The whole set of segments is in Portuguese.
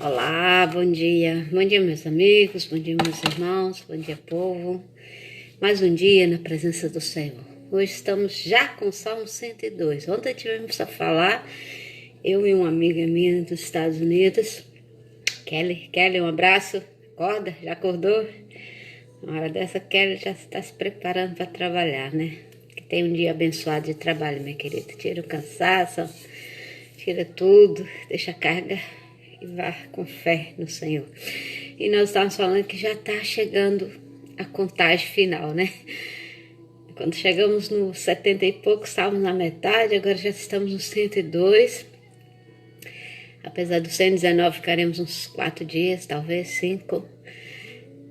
Olá, bom dia. Bom dia, meus amigos, bom dia, meus irmãos, bom dia, povo. Mais um dia na presença do Senhor. Hoje estamos já com o Salmo 102. Ontem tivemos a falar, eu e uma amiga minha dos Estados Unidos, Kelly, um abraço. Acorda? Já acordou? Na hora dessa, Kelly já está se preparando para trabalhar, né? Que tem um dia abençoado de trabalho, minha querida. Tira o cansaço, tira tudo, deixa a carga e vá com fé no Senhor. E nós estávamos falando que já está chegando a contagem final, né? Quando chegamos no 70 e pouco, estávamos na metade, agora já estamos no 102. Apesar do 119, ficaremos uns 4 dias, talvez 5.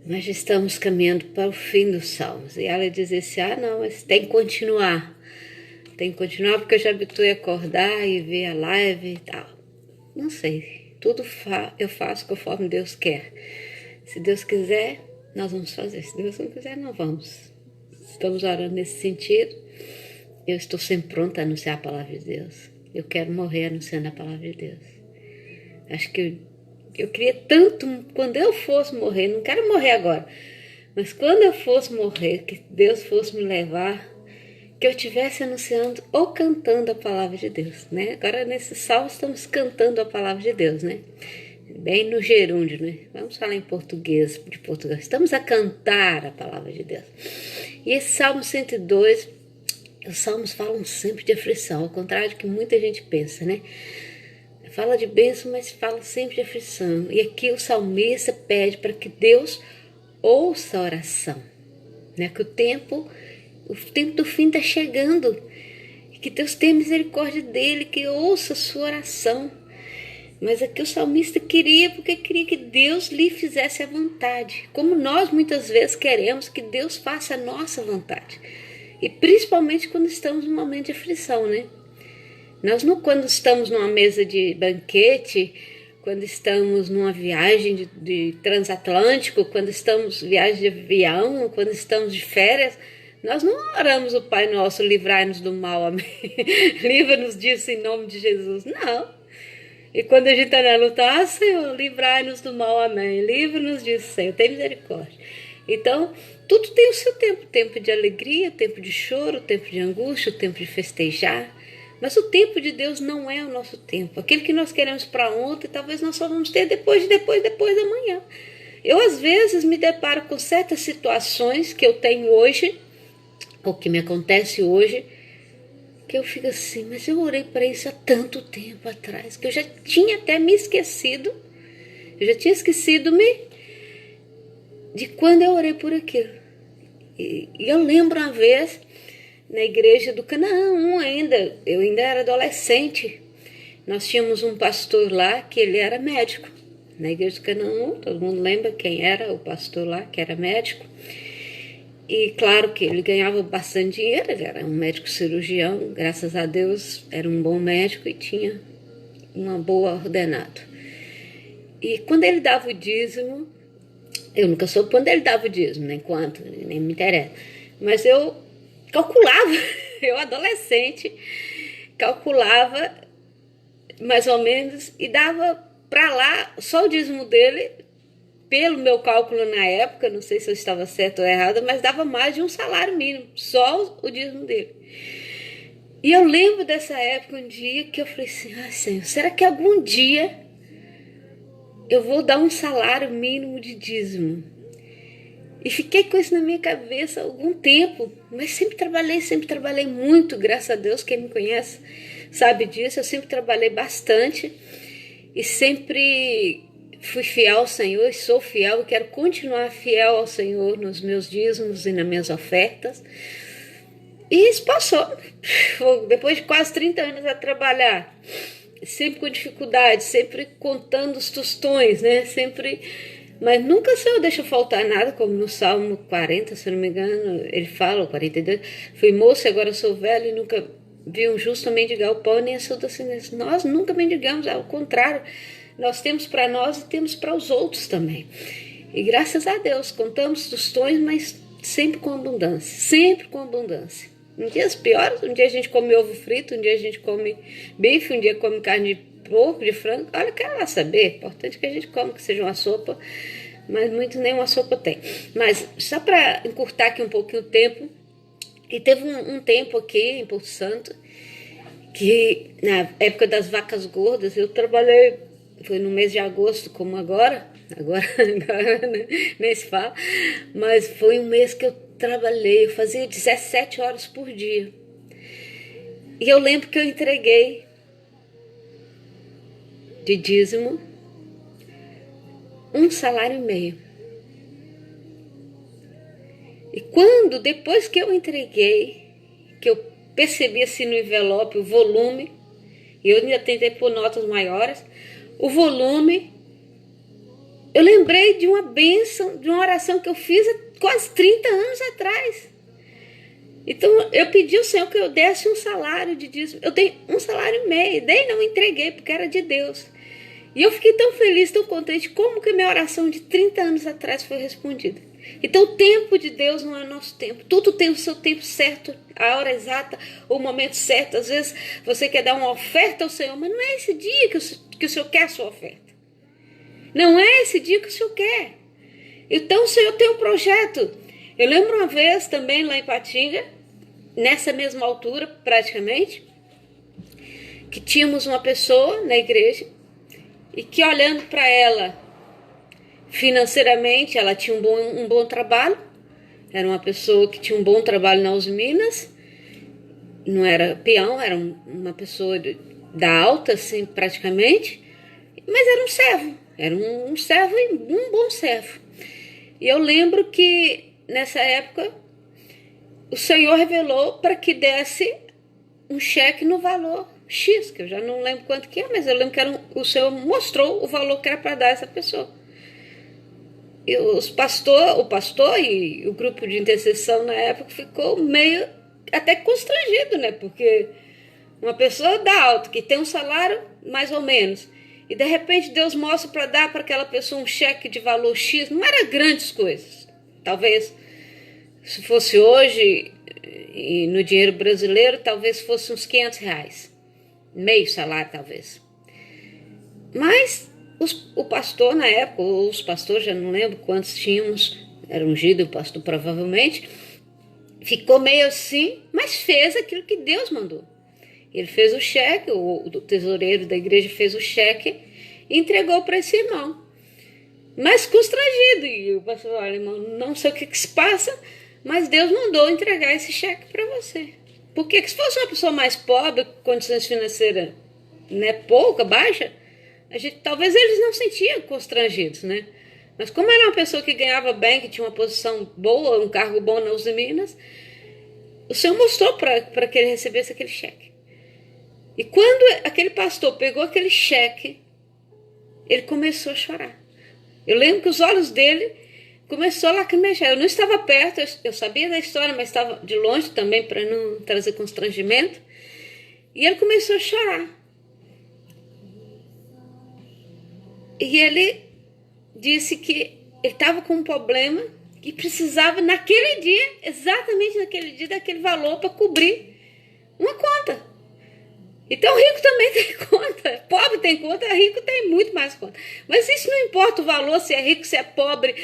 Mas já estamos caminhando para o fim dos salmos. E ela dizia assim, não, mas tem que continuar. Tem que continuar porque eu já habituei a acordar e ver a live e tal. Não sei, tudo eu faço conforme Deus quer. Se Deus quiser, nós vamos fazer. Se Deus não quiser, não vamos. Estamos orando nesse sentido. Eu estou sempre pronta a anunciar a palavra de Deus. Eu quero morrer anunciando a palavra de Deus. Acho que eu queria tanto, quando eu fosse morrer, não quero morrer agora, mas quando eu fosse morrer, que Deus fosse me levar, que eu estivesse anunciando ou cantando a palavra de Deus, né? Agora nesse salmo estamos cantando a palavra de Deus, né? Bem no gerúndio, né? Vamos falar em português, de Portugal. Estamos a cantar a palavra de Deus. E esse Salmo 102, os salmos falam sempre de aflição, ao contrário do que muita gente pensa, né? Fala de bênção, mas fala sempre de aflição. E aqui o salmista pede para que Deus ouça a oração, né? Que o tempo do fim está chegando. E que Deus tenha misericórdia dele, que ouça a sua oração. Mas aqui o salmista queria, porque queria que Deus lhe fizesse a vontade. Como nós muitas vezes queremos que Deus faça a nossa vontade. E principalmente quando estamos num momento de aflição, né? Nós não, quando estamos numa mesa de banquete, quando estamos numa viagem de transatlântico, quando estamos em viagem de avião, quando estamos de férias, nós não oramos o Pai Nosso, livrai-nos do mal, amém. Livra-nos disso em nome de Jesus. Não. E quando a gente está na luta, Senhor, livrai-nos do mal, amém. Livra-nos disso, Senhor, tem misericórdia. Então, tudo tem o seu tempo. Tempo de alegria, tempo de choro, tempo de angústia, tempo de festejar. Mas o tempo de Deus não é o nosso tempo. Aquele que nós queremos para ontem, talvez nós só vamos ter depois da manhã. Eu, às vezes, me deparo com certas situações que eu tenho hoje, ou que me acontece hoje, que eu fico assim, mas eu orei para isso há tanto tempo atrás, que eu já tinha até me esquecido, eu já tinha esquecido-me de quando eu orei por aquilo. E eu lembro uma vez, na igreja do Canaã, eu ainda era adolescente, nós tínhamos um pastor lá que ele era médico, na igreja do Canaã, todo mundo lembra quem era o pastor lá, que era médico, e claro que ele ganhava bastante dinheiro, ele era um médico cirurgião, graças a Deus era um bom médico e tinha uma boa ordenado. E quando ele dava o dízimo, eu nunca soube quando ele dava o dízimo, nem quanto, nem me interessa, mas eu calculava, eu adolescente, calculava mais ou menos e dava para lá só o dízimo dele, pelo meu cálculo na época, não sei se eu estava certo ou errado, mas dava mais de um salário mínimo, só o dízimo dele. E eu lembro dessa época, um dia que eu falei assim, Senhor, será que algum dia eu vou dar um salário mínimo de dízimo? E fiquei com isso na minha cabeça há algum tempo, mas sempre trabalhei muito, graças a Deus, quem me conhece sabe disso, eu sempre trabalhei bastante e sempre fui fiel ao Senhor e sou fiel e quero continuar fiel ao Senhor nos meus dízimos e nas minhas ofertas. E isso passou, depois de quase 30 anos a trabalhar, sempre com dificuldade, sempre contando os tostões, né, mas nunca o Senhor deixa faltar nada, como no Salmo 40, se não me engano, ele fala, 42, fui moço e agora sou velho e nunca vi um justo mendigar o pão nem a sua descendência. Nós nunca mendigamos, ao contrário, nós temos para nós e temos para os outros também. E graças a Deus, contamos tostões, mas sempre com abundância, sempre com abundância. Em dias piores, um dia a gente come ovo frito, um dia a gente come bife, um dia come carne porco, de frango, olha, quero lá saber. Importante que a gente come, que seja uma sopa, mas muito nem uma sopa tem. Mas só para encurtar aqui um pouquinho o tempo, e teve um tempo aqui em Porto Santo, que na época das vacas gordas, eu trabalhei, foi no mês de agosto, como agora né, nem se fala, mas foi um mês que eu trabalhei, eu fazia 17 horas por dia. E eu lembro que eu entreguei de dízimo 1,5 salário. E quando, depois que eu entreguei, que eu percebi assim no envelope o volume, e eu ainda tentei pôr notas maiores, o volume, eu lembrei de uma bênção, de uma oração que eu fiz há quase 30 anos atrás. Então eu pedi ao Senhor que eu desse 1 salário de dízimo. Eu dei 1,5 salário, dei, não entreguei, porque era de Deus. E eu fiquei tão feliz, tão contente, como que a minha oração de 30 anos atrás foi respondida. Então o tempo de Deus não é o nosso tempo. Tudo tem o seu tempo certo, a hora exata, o momento certo. Às vezes você quer dar uma oferta ao Senhor, mas não é esse dia que o Senhor quer a sua oferta. Não é esse dia que o Senhor quer. Então o Senhor tem um projeto. Eu lembro uma vez também lá em Patinga, nessa mesma altura praticamente, que tínhamos uma pessoa na igreja e que, olhando para ela financeiramente, ela tinha um bom trabalho, era uma pessoa que tinha um bom trabalho na Minas, não era peão, era uma pessoa da alta, assim, praticamente, mas era um servo e um bom servo. E eu lembro que nessa época o Senhor revelou para que desse um cheque no valor X, que eu já não lembro quanto que é, mas eu lembro que o Senhor mostrou o valor que era para dar a essa pessoa. E o pastor e o grupo de intercessão na época ficou meio até constrangido, né? Porque uma pessoa da alta, que tem um salário mais ou menos, e de repente Deus mostra para dar para aquela pessoa um cheque de valor X, não era grandes coisas. Talvez, se fosse hoje, e no dinheiro brasileiro, talvez fosse uns R$500. Meio salário, talvez. Mas o pastor, na época, os pastores, já não lembro quantos tínhamos, era ungido o pastor provavelmente, ficou meio assim, mas fez aquilo que Deus mandou. Ele fez o cheque, o tesoureiro da igreja fez o cheque e entregou para esse irmão. Mas constrangido. E o pastor, olha, irmão, não sei o que se passa, mas Deus mandou entregar esse cheque para você. Porque se fosse uma pessoa mais pobre, condições financeiras, né, pouca, baixa, talvez eles não sentiam constrangidos, né? Mas como era uma pessoa que ganhava bem, que tinha uma posição boa, um cargo bom na Minas, o Senhor mostrou para que ele recebesse aquele cheque. E quando aquele pastor pegou aquele cheque, ele começou a chorar. Eu lembro que os olhos dele começou a lacrimejar. Eu não estava perto, eu sabia da história, mas estava de longe também para não trazer constrangimento. E ele começou a chorar. E ele disse que ele estava com um problema e precisava naquele dia, exatamente naquele dia, daquele valor para cobrir uma conta. Então rico também tem conta, pobre tem conta, rico tem muito mais conta. Mas isso não importa o valor, se é rico, se é pobre.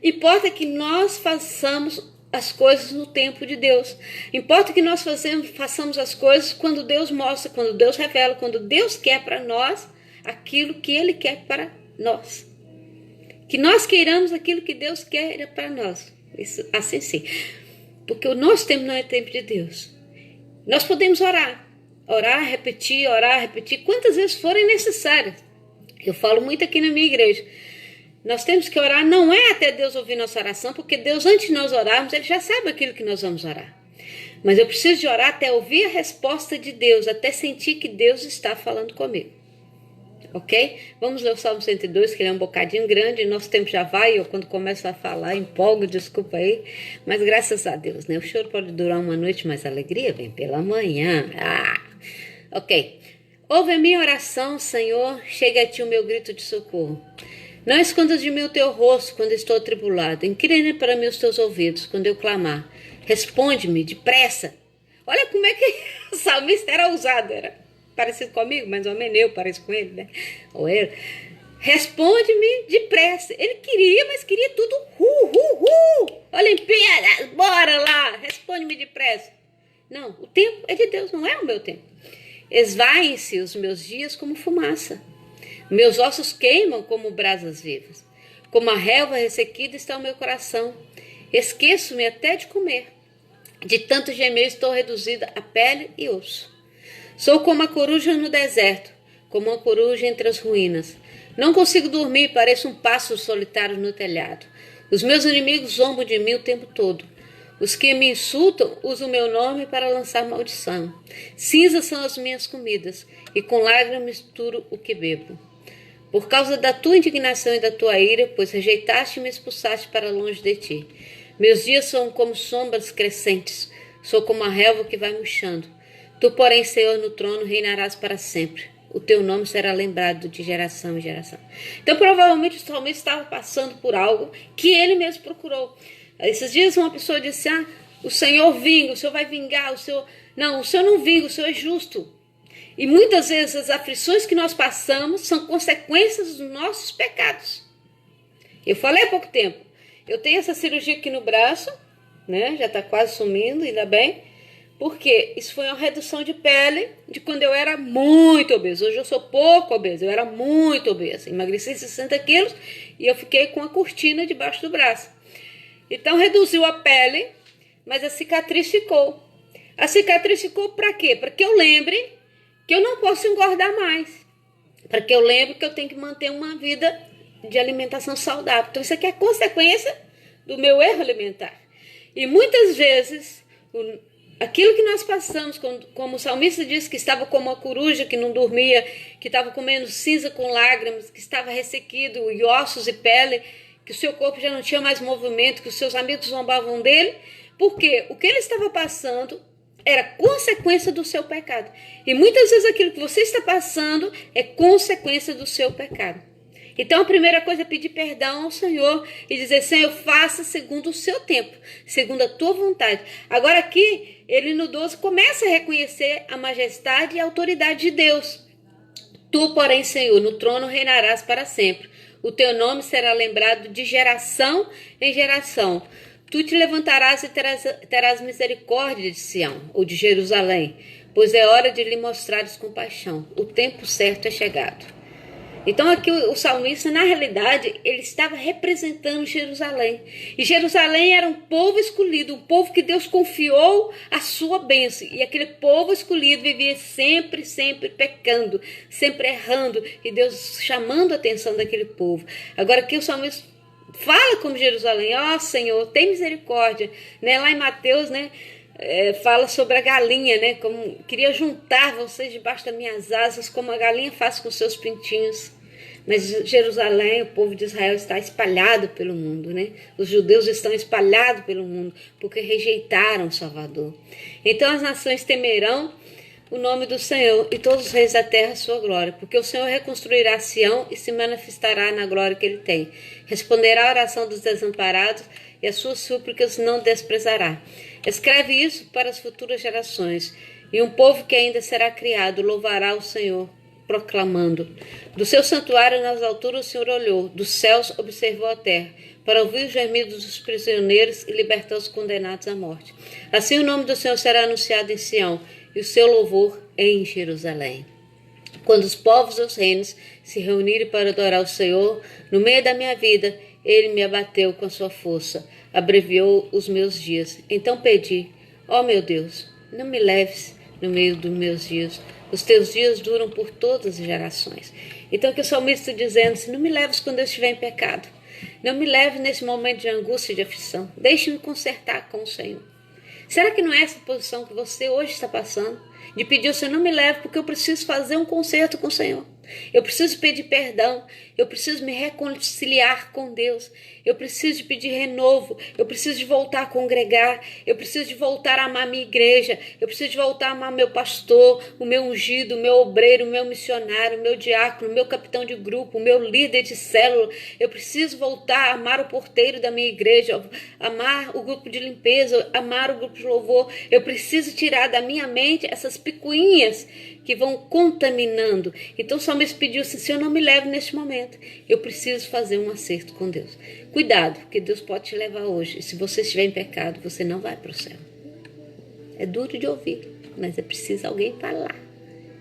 Importa que nós façamos as coisas no tempo de Deus. Importa que nós façamos as coisas quando Deus mostra, quando Deus revela, quando Deus quer para nós aquilo que Ele quer para nós. Que nós queiramos aquilo que Deus quer para nós. Isso, assim sim. Porque o nosso tempo não é tempo de Deus. Nós podemos orar, repetir, quantas vezes forem necessárias. Eu falo muito aqui na minha igreja. Nós temos que orar, não é até Deus ouvir nossa oração, porque Deus, antes de nós orarmos, Ele já sabe aquilo que nós vamos orar. Mas eu preciso de orar até ouvir a resposta de Deus, até sentir que Deus está falando comigo. Ok? Vamos ler o Salmo 102, que ele é um bocadinho grande, nosso tempo já vai, eu quando começo a falar empolgo, desculpa aí, mas graças a Deus, né? O choro pode durar uma noite, mas a alegria vem pela manhã. Ok. Ouve a minha oração, Senhor, chega a ti o meu grito de socorro. Não escondas de mim o teu rosto quando estou atribulado. Inclina para mim os teus ouvidos quando eu clamar. Responde-me depressa. Olha como é que o salmista era ousado, era parecido comigo, mais ou menos eu pareço com ele, né? Ou ele. Responde-me depressa. Ele queria, mas queria tudo. Olimpíada, bora lá. Responde-me depressa. Não, o tempo é de Deus, não é o meu tempo. Esvaem-se os meus dias como fumaça. Meus ossos queimam como brasas vivas. Como a relva ressequida está o meu coração. Esqueço-me até de comer. De tanto gemer estou reduzida a pele e osso. Sou como a coruja no deserto, como uma coruja entre as ruínas. Não consigo dormir, pareço um pássaro solitário no telhado. Os meus inimigos zombam de mim o tempo todo. Os que me insultam usam o meu nome para lançar maldição. Cinzas são as minhas comidas, e com lágrimas misturo o que bebo. Por causa da tua indignação e da tua ira, pois rejeitaste e me expulsaste para longe de ti. Meus dias são como sombras crescentes, sou como a relva que vai murchando. Tu, porém, Senhor, no trono reinarás para sempre. O teu nome será lembrado de geração em geração. Então, provavelmente, o salmista estava passando por algo que ele mesmo procurou. Esses dias uma pessoa disse, o Senhor vinga, o Senhor vai vingar, o Senhor... Não, o Senhor não vinga, o Senhor é justo. E muitas vezes as aflições que nós passamos são consequências dos nossos pecados. Eu falei há pouco tempo, eu tenho essa cirurgia aqui no braço, né? Já está quase sumindo, ainda bem. Porque isso foi uma redução de pele de quando eu era muito obesa. Hoje eu sou pouco obesa, eu era muito obesa. Emagreci 60 quilos e eu fiquei com a cortina debaixo do braço. Então reduziu a pele, mas a cicatriz ficou. A cicatriz ficou para quê? Para que eu lembre que eu não posso engordar mais. Para que eu lembre que eu tenho que manter uma vida de alimentação saudável. Então isso aqui é consequência do meu erro alimentar. E muitas vezes... aquilo que nós passamos, como o salmista disse, que estava como uma coruja que não dormia, que estava comendo cinza com lágrimas, que estava ressequido, e ossos e pele, que o seu corpo já não tinha mais movimento, que os seus amigos zombavam dele, porque o que ele estava passando era consequência do seu pecado. E muitas vezes aquilo que você está passando é consequência do seu pecado. Então a primeira coisa é pedir perdão ao Senhor e dizer, Senhor, faça segundo o seu tempo, segundo a tua vontade. Agora aqui, ele no 12 começa a reconhecer a majestade e a autoridade de Deus. Tu, porém, Senhor, no trono reinarás para sempre. O teu nome será lembrado de geração em geração. Tu te levantarás e terás misericórdia de Sião, ou de Jerusalém, pois é hora de lhe mostrares compaixão. O tempo certo é chegado. Então aqui o salmista, na realidade, ele estava representando Jerusalém. E Jerusalém era um povo escolhido, um povo que Deus confiou a sua bênção. E aquele povo escolhido vivia sempre, sempre pecando, sempre errando. E Deus chamando a atenção daquele povo. Agora aqui o salmista fala como Jerusalém, Senhor, tem misericórdia. Né? Lá em Mateus, né? Fala sobre a galinha, né? Como queria juntar vocês debaixo das minhas asas, como a galinha faz com seus pintinhos. Mas Jerusalém, o povo de Israel, está espalhado pelo mundo, né? Os judeus estão espalhados pelo mundo porque rejeitaram o Salvador. Então as nações temerão o nome do Senhor e todos os reis da terra a sua glória, porque o Senhor reconstruirá Sião e se manifestará na glória que ele tem. Responderá a oração dos desamparados e as suas súplicas não desprezará. Escreve isso para as futuras gerações, e um povo que ainda será criado louvará o Senhor, proclamando. Do seu santuário nas alturas o Senhor olhou, dos céus observou a terra, para ouvir os gemidos dos prisioneiros e libertar os condenados à morte. Assim o nome do Senhor será anunciado em Sião, e o seu louvor em Jerusalém. Quando os povos e os reinos se reunirem para adorar o Senhor, no meio da minha vida, ele me abateu com a sua força, abreviou os meus dias. Então pedi, meu Deus, não me leves no meio dos meus dias. Os teus dias duram por todas as gerações. Então que o salmista está dizendo, não me leves quando eu estiver em pecado. Não me leve nesse momento de angústia e de aflição. Deixe-me consertar com o Senhor. Será que não é essa posição que você hoje está passando? De pedir ao Senhor, não me leve, porque eu preciso fazer um conserto com o Senhor. Eu preciso pedir perdão, eu preciso me reconciliar com Deus, eu preciso de pedir renovo, eu preciso de voltar a congregar, eu preciso de voltar a amar minha igreja, eu preciso de voltar a amar meu pastor, o meu ungido, o meu obreiro, o meu missionário, o meu diácono, o meu capitão de grupo, o meu líder de célula. Eu preciso voltar a amar o porteiro da minha igreja, amar o grupo de limpeza, amar o grupo de louvor. Eu preciso tirar da minha mente essas picuinhas que vão contaminando. Então o salmista pediu assim: Senhor, não me leve neste momento. Eu preciso fazer um acerto com Deus. Cuidado, porque Deus pode te levar hoje. E se você estiver em pecado, você não vai para o céu. É duro de ouvir, mas é preciso alguém falar.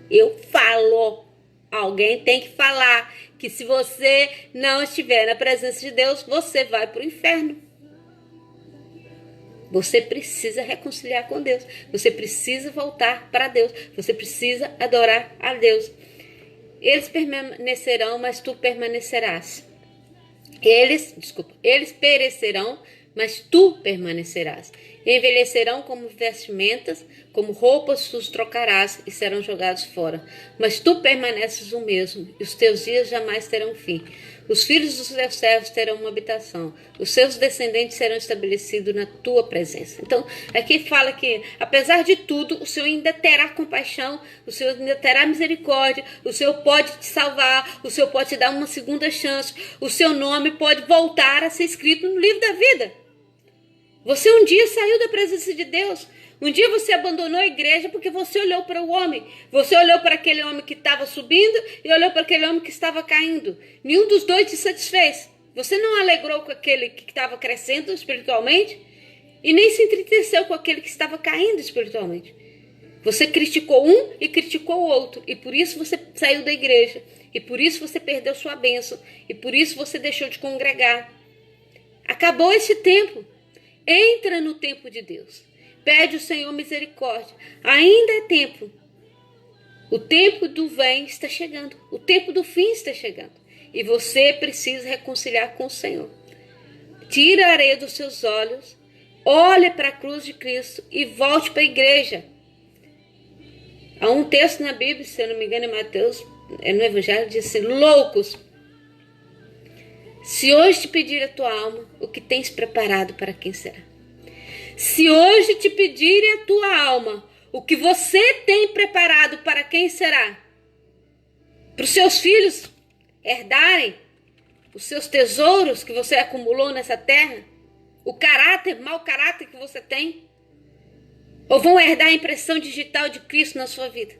Eu falo. Alguém tem que falar que se você não estiver na presença de Deus, você vai para o inferno. Você precisa reconciliar com Deus. Você precisa voltar para Deus. Você precisa adorar a Deus. Eles permanecerão, mas tu permanecerás. Eles perecerão, mas tu permanecerás. Envelhecerão como vestimentas, como roupas tu os trocarás e serão jogados fora. Mas tu permaneces o mesmo, e os teus dias jamais terão fim. Os filhos dos teus servos terão uma habitação, os seus descendentes serão estabelecidos na tua presença. Então, aqui fala que, apesar de tudo, o Senhor ainda terá compaixão, o Senhor ainda terá misericórdia, o Senhor pode te salvar, o Senhor pode te dar uma segunda chance, o seu nome pode voltar a ser escrito no livro da vida. Você um dia saiu da presença de Deus. Um dia você abandonou a igreja porque você olhou para o homem. Você olhou para aquele homem que estava subindo e olhou para aquele homem que estava caindo. Nenhum dos dois te satisfez. Você não alegrou com aquele que estava crescendo espiritualmente e nem se entristeceu com aquele que estava caindo espiritualmente. Você criticou um e criticou o outro. E por isso você saiu da igreja. E por isso você perdeu sua bênção. E por isso você deixou de congregar. Acabou esse tempo. Entra no tempo de Deus. Pede ao Senhor misericórdia. Ainda é tempo. O tempo do bem está chegando. O tempo do fim está chegando. E você precisa reconciliar com o Senhor. Tira a areia dos seus olhos. Olhe para a cruz de Cristo e volte para a igreja. Há um texto na Bíblia, se eu não me engano, em Mateus, no Evangelho, diz assim: loucos, se hoje te pedir a tua alma, o que tens preparado para quem será? Se hoje te pedirem a tua alma, o que você tem preparado para quem será? Para os seus filhos herdarem os seus tesouros que você acumulou nessa terra? O caráter, mau caráter que você tem? Ou vão herdar a impressão digital de Cristo na sua vida?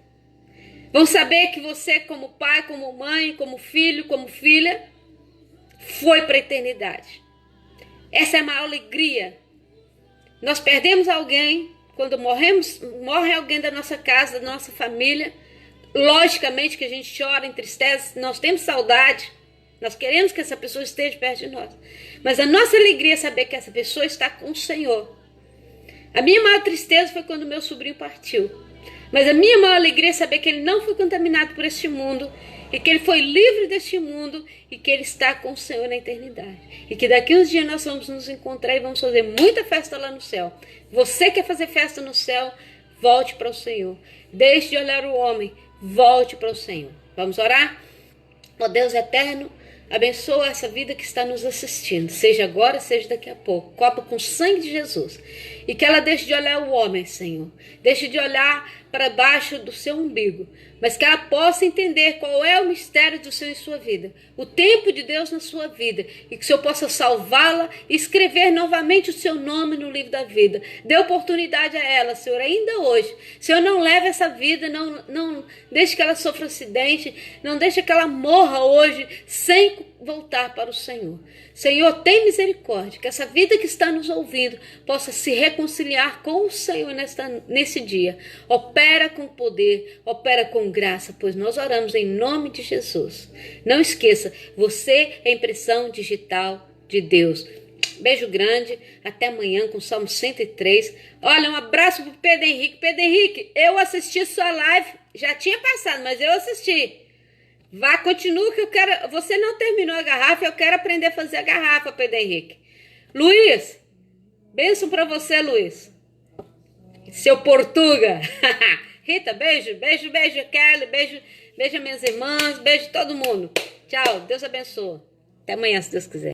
Vão saber que você, como pai, como mãe, como filho, como filha, foi para a eternidade. Essa é a maior alegria. Nós perdemos alguém, quando morre alguém da nossa casa, da nossa família. Logicamente que a gente chora, entristece, nós temos saudade. Nós queremos que essa pessoa esteja perto de nós. Mas a nossa alegria é saber que essa pessoa está com o Senhor. A minha maior tristeza foi quando meu sobrinho partiu. Mas a minha maior alegria é saber que ele não foi contaminado por este mundo e que ele foi livre deste mundo e que ele está com o Senhor na eternidade. E que daqui uns dias nós vamos nos encontrar e vamos fazer muita festa lá no céu. Você quer fazer festa no céu? Volte para o Senhor. Deixe de olhar o homem. Volte para o Senhor. Vamos orar? Ó Deus eterno, abençoa essa vida que está nos assistindo, seja agora, seja daqui a pouco. Copa com o sangue de Jesus. E que ela deixe de olhar o homem, Senhor. Deixe de olhar para baixo do seu umbigo. Mas que ela possa entender qual é o mistério do Senhor em sua vida. O tempo de Deus na sua vida. E que o Senhor possa salvá-la e escrever novamente o seu nome no livro da vida. Dê oportunidade a ela, Senhor, ainda hoje. Senhor, não leve essa vida, não deixe que ela sofra acidente. Não deixe que ela morra hoje sem voltar para o Senhor. Senhor, tem misericórdia, que essa vida que está nos ouvindo possa se reconciliar com o Senhor nesse dia. Opera com poder, opera com graça, pois nós oramos em nome de Jesus. Não esqueça, você é impressão digital de Deus. Beijo grande, até amanhã com o Salmo 103. Olha, um abraço para o Pedro Henrique. Pedro Henrique, eu assisti sua live, já tinha passado, mas eu assisti. Vá, continua que eu quero. Você não terminou a garrafa, eu quero aprender a fazer a garrafa, Pedro Henrique. Luiz, bênção para você, Luiz. Seu Portuga. Rita, beijo, beijo, beijo, Kelly, beijo, beijo minhas irmãs, beijo todo mundo. Tchau, Deus abençoe. Até amanhã, se Deus quiser.